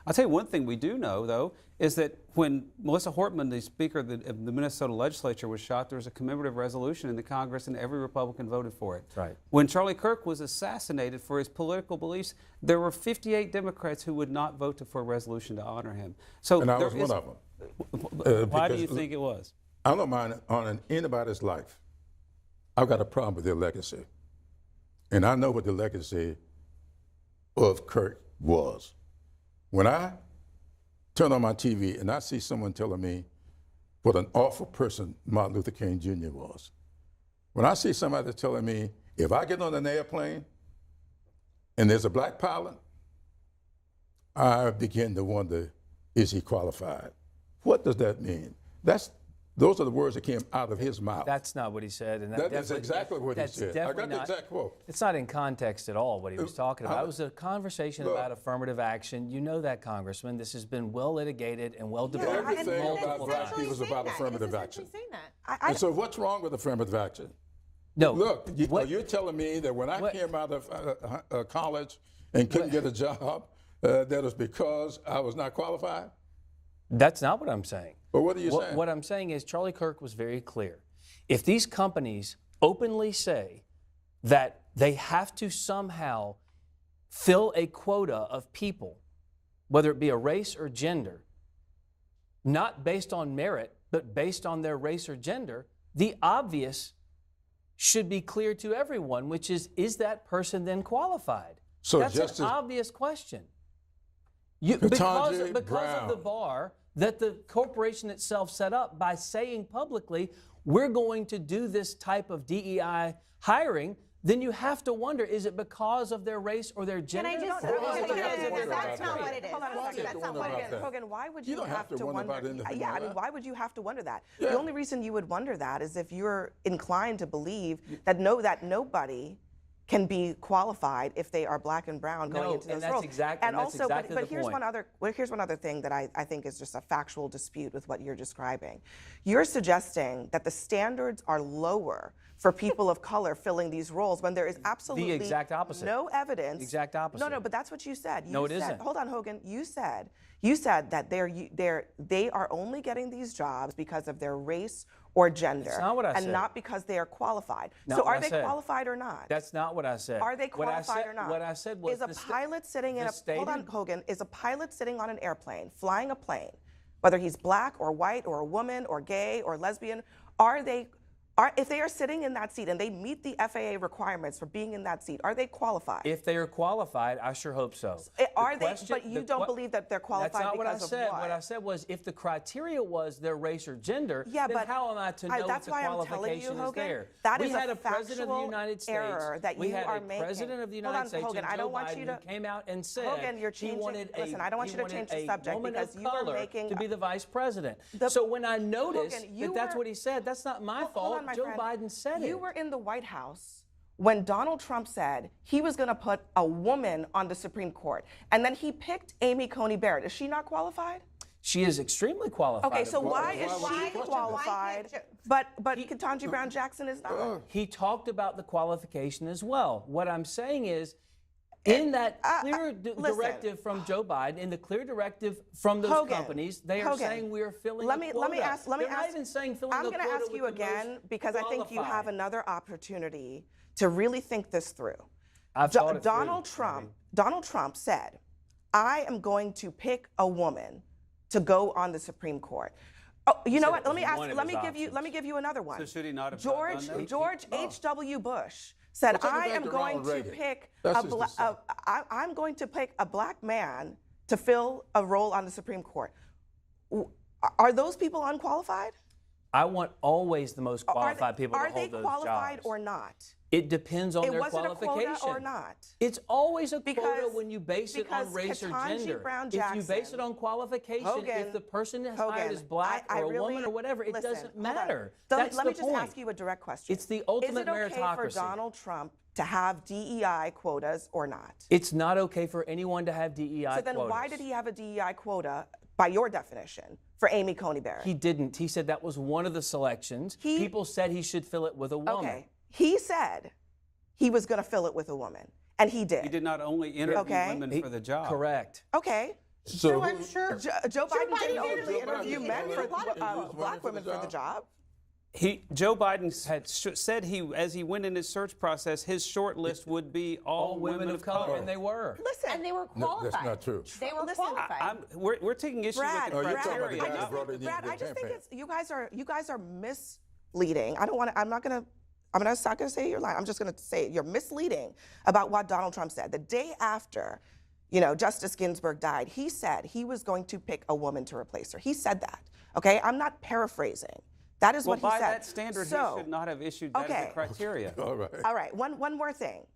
I'll tell you one thing we do know, though, is that when Melissa Hortman, the Speaker of the Minnesota legislature, was shot, there was a commemorative resolution in the Congress, and every Republican voted for it. Right. When Charlie Kirk was assassinated for his political beliefs, there were 58 Democrats who would not vote for a resolution to honor him. So And I was one of them. Why do you think it was? I don't mind honoring anybody's life. I've got a problem with their legacy. And I know what the legacy of Kirk was. When I turn on my TV and I see someone telling me what an awful person Martin Luther King Jr. was, when I see somebody telling me if I get on an airplane and there's a black pilot, I begin to wonder, is he qualified? What does that mean? Those are the words that came out of his mouth. That's not what he said. And that is exactly what he said. I got the exact quote. It's not in context at all what he was talking about. It was a conversation about affirmative action. You know that, Congressman. This has been well litigated and well debated Everything about multiple black times. people is about affirmative action. That. And so what's wrong with affirmative action? No. Look, you're telling me that when I came out of college and couldn't get a job, that was because I was not qualified? That's not what I'm saying. But what are you saying? What I'm saying is Charlie Kirk was very clear. If these companies openly say that they have to somehow fill a quota of people, whether it be a race or gender, not based on merit, but based on their race or gender, the obvious should be clear to everyone, which is that person then qualified? So that's an obvious question. Because of the bar that the corporation itself set up by saying publicly, we're going to do this type of DEI hiring, then you have to wonder, is it because of their race or their gender? Can I just That's not what it is. Hold on a second. That's not what it is. Hogan, why would you don't have to wonder? about anything Yeah, like I mean, that. why would you have to wonder that? Yeah. The only reason you would wonder that is if you're inclined to believe that nobody can be qualified if they are black and brown going into those roles. But here's one other thing that I think is just a factual dispute with what you're describing. You're suggesting that the standards are lower for people of color filling these roles when there is absolutely the exact opposite. No evidence. The exact opposite. No, but that's what you said. No, it isn't. Hold on, Hogan. You said that they are only getting these jobs because of their race or gender. That's not what I said. And not because they are qualified. Not so what are I they said. qualified or not? That's not what I said. Are they qualified or not? What I said was is a pilot sitting in a hold on, stated- Hogan, is a pilot sitting on an airplane, flying a plane, whether he's black or white or a woman or gay or lesbian, if they are sitting in that seat and they meet the FAA requirements for being in that seat, are they qualified? If they are qualified, I sure hope so. But you don't believe that they're qualified because of what? That's not what I said. What I said was if the criteria was their race or gender, Yeah, then but how am I to know that's if the why I'm telling qualification you, is Hogan, there? that We is had a a president of the United States. error that we you had are a making. president of the Hold on, United States, Hogan, and I don't Joe want Biden, you to- who came out and said Hogan, you're he changing- wanted listen, I don't want you to change the subject woman because of you are color making to be the vice president. The- So when I noticed Hogan, you that that's were- what he said, that's not my Hold fault. on, my Joe friend. Biden said it. You were in the White House when Donald Trump said he was going to put a woman on the Supreme Court, and then he picked Amy Coney Barrett. Is she not qualified? She is extremely qualified. Okay, so of course. why is Why- she why qualified, can't but Ketanji Brown Jackson is not? He talked about the qualification as well. What I'm saying is, in that clear listen. directive from Joe Biden, in the clear directive from those Hogan, companies, they are Hogan, saying we are filling let a me quota. ask. They're not even saying filling I'm a going to quota ask you with the again most because I think you have qualified. another opportunity to really think this through. I've thought it through, Donald Trump said, "I am going to pick a woman to go on the Supreme Court." Oh, you know what? Let me give you another one. So should he not have George done that? George H.W. Bush said, Well, take it "I back am to going Ronald to Reagan. pick That's his dissent. I'm going to pick a black man to fill a role on the Supreme Court." Are those people unqualified? I want always the most qualified people to Are hold they those qualified jobs. or not? It depends on It their wasn't a qualification. quota or not? It's always a quota Because- when you base it on because race or Ketanji gender. Brown If you base Jackson- it on qualification, Hogan, if the person is Hogan, hired as black I or a really- woman or whatever, it listen, doesn't hold on. matter. Let That's me the just point. ask you a direct question. It's the ultimate Is it okay for meritocracy. Donald Trump to have DEI quotas or not? It's not okay for anyone to have DEI So then quotas. why did he have a DEI quota, by your definition, for Amy Coney Barrett? He didn't. He said that was one of the selections. People said he should fill it with a woman. Okay. He said he was going to fill it with a woman, and he did. He did not only interview women for the job. Correct. Okay. So I'm sure. Joe Biden didn't Biden openly interview men for was black women for the job. Joe Biden said as he went in his search process, his short list would be all women of color. And they were. Listen, And they were qualified. that's not true. They were qualified. We're taking issue Brad, with the you're talking about the criteria. guy not- that brought it in Brad, the I just think campaign. it's you guys are misleading. I'm not gonna say you're lying. I'm just gonna say you're misleading about what Donald Trump said. The day after, Justice Ginsburg died, he said he was going to pick a woman to replace her. He said that. Okay, I'm not paraphrasing. That is Well, what he by said. that standard, So, he should not have issued that as okay. a criteria. All right. All right, one more thing.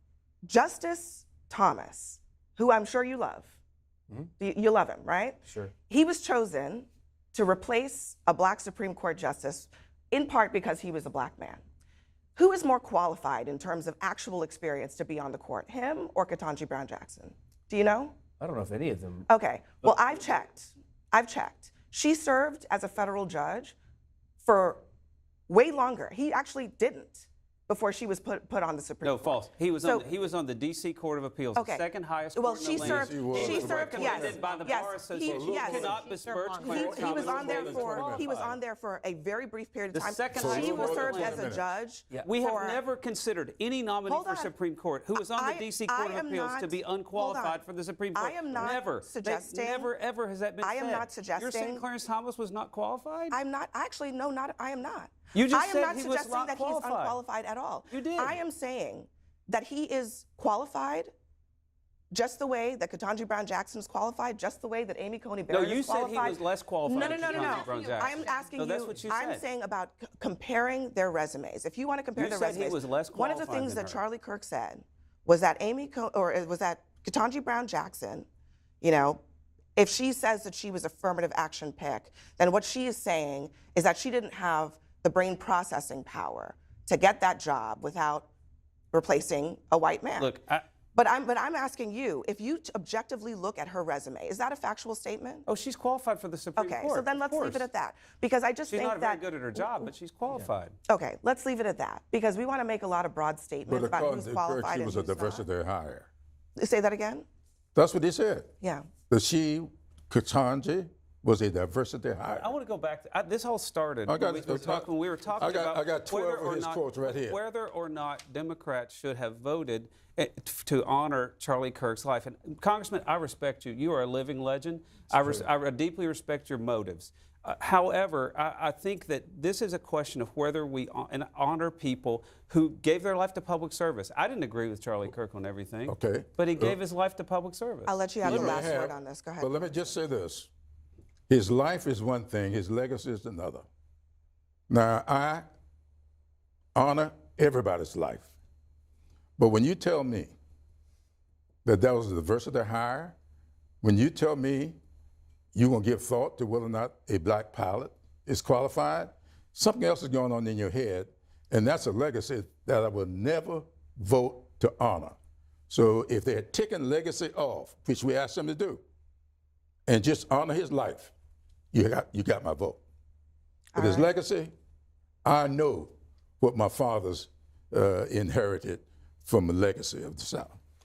Justice Thomas, who I'm sure you love. You love him, right? Sure. He was chosen to replace a black Supreme Court justice in part because he was a black man. Who is more qualified in terms of actual experience to be on the court, him or Ketanji Brown Jackson? Do you know? I don't know if any of them. Okay, well, I've checked. She served as a federal judge for way longer. He actually didn't before she was put on the Supreme Court. No, false. He was on the D.C. Court of Appeals, Okay. the second highest Well, court she in the land. served. She served. Yes. Recommended by the Yes. Bar Association. He, yes. You cannot besmirch Clarence He was Thomas on there as for. qualified. He was on there for a very brief period of The time. second highest She court. served Wait a as a minute. judge. We for, have never considered any nominee Hold for on. Supreme Court who was on the D.C. Court of I am Appeals to not- be hold unqualified on. for the Supreme Court. I am not never. suggesting- Never, ever has that been I said. am not suggesting- You're saying Clarence Thomas was not qualified? I'm not. Actually, no, not. I am not. You just I am said not he was suggesting not that qualified. he's unqualified at all. You did. I am saying that he is qualified just the way that Ketanji Brown Jackson is qualified, just the way that Amy Coney No, Barrett you is said qualified. he was less qualified No, than Ketanji Brown Jackson. I am asking No, you. that's what you I'm said. saying about comparing their resumes. If you want to compare You their said he resumes, was less one of the qualified things than that her. Charlie Kirk said was that was that Ketanji Brown Jackson, if she says that she was affirmative action pick, then what she is saying is that she didn't have the brain processing power to get that job without replacing a white man. Look, but I'm asking you, if you objectively look at her resume, is that a factual statement? oh, she's qualified for the Supreme Okay, Court. so then of let's leave course. it at that. Because I just She's think not that. very good at her job, but she's qualified. Okay, let's leave it at that. Because we want to make a lot of broad But statements about according who's to Kirk, qualified she and was a who's not. diversity hire. Say that again? That's what he said. Yeah. That Ketanji, was a diversity hire. I want to go back. This all started I got- when we were talking I got about 12 whether of or his not, quotes right here. whether or not Democrats should have voted to honor Charlie Kirk's life. And Congressman, I respect you. You are a living legend. I deeply respect your motives. However, I think that this is a question of whether we honor people who gave their life to public service. I didn't agree with Charlie Kirk on everything. Okay. But he gave his life to public service. I'll let you have the He may last have, word on this. Go ahead. But let me just say this. His life is one thing, his legacy is another. Now, I honor everybody's life. But when you tell me that that was a diversity hire, when you tell me you're going to give thought to whether or not a black pilot is qualified, something else is going on in your head, and that's a legacy that I will never vote to honor. So if they're taking legacy off, which we asked them to do, and just honor his life, you got my vote. But his legacy, I know what my fathers inherited from the legacy of the South.